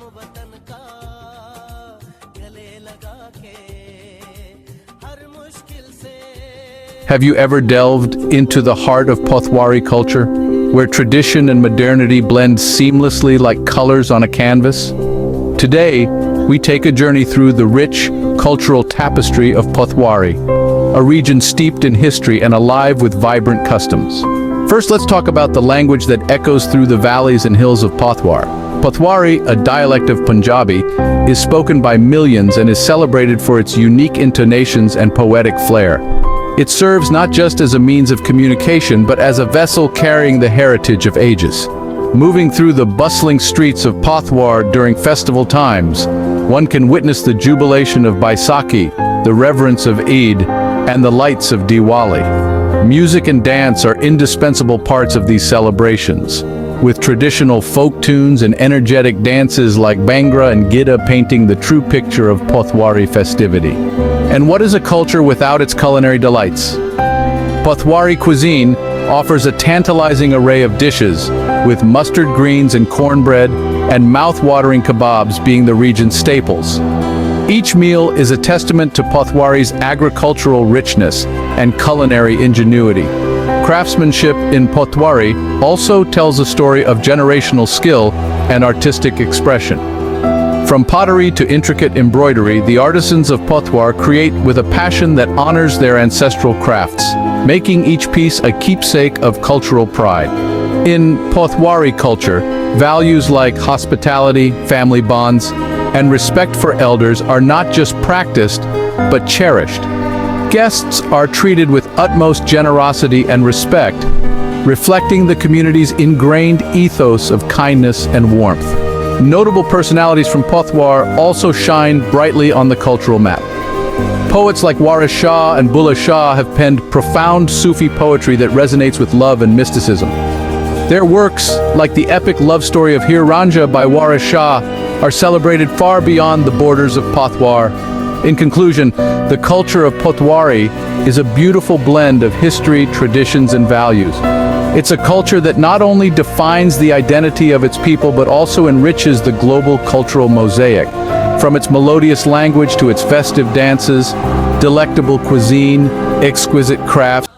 वतन का गले लगा के हर मुश्किल से. Have you ever delved into the heart of Pothwari culture, where tradition and modernity blend seamlessly like colors on a canvas? Today, we take a journey through the rich, cultural tapestry of Pothwari, a region steeped in history and alive with vibrant customs. First, let's talk about the language that echoes through the valleys and hills of Pothwar. Pothwari, a dialect of Punjabi, is spoken by millions and is celebrated for its unique intonations and poetic flair. It serves not just as a means of communication, but as a vessel carrying the heritage of ages. Moving through the bustling streets of Pothwar during festival times, one can witness the jubilation of Baisakhi, the reverence of Eid, and the lights of Diwali. Music and dance are indispensable parts of these celebrations, with traditional folk tunes and energetic dances like Bhangra and Gidda painting the true picture of Pothwari festivity. And what is a culture without its culinary delights? Pothwari cuisine offers a tantalizing array of dishes, with mustard greens and cornbread and mouth-watering kebabs being the region's staples. Each meal is a testament to Pothwari's agricultural richness and culinary ingenuity. Craftsmanship in Pothwari also tells a story of generational skill and artistic expression. From pottery to intricate embroidery, the artisans of Pothwar create with a passion that honors their ancestral crafts, making each piece a keepsake of cultural pride. In Pothwari culture, values like hospitality, family bonds, and respect for elders are not just practiced, but cherished. Guests are treated with utmost generosity and respect, reflecting the community's ingrained ethos of kindness and warmth. Notable personalities from Pothwar also shine brightly on the cultural map. Poets like Waris Shah and Bulleh Shah have penned profound Sufi poetry that resonates with love and mysticism. Their works, like the epic love story of Hir Ranja by Waris Shah, are celebrated far beyond the borders of Pothwar. In conclusion, the culture of Pothwari is a beautiful blend of history, traditions, and values. It's a culture that not only defines the identity of its people, but also enriches the global cultural mosaic. From its melodious language to its festive dances, delectable cuisine, exquisite crafts,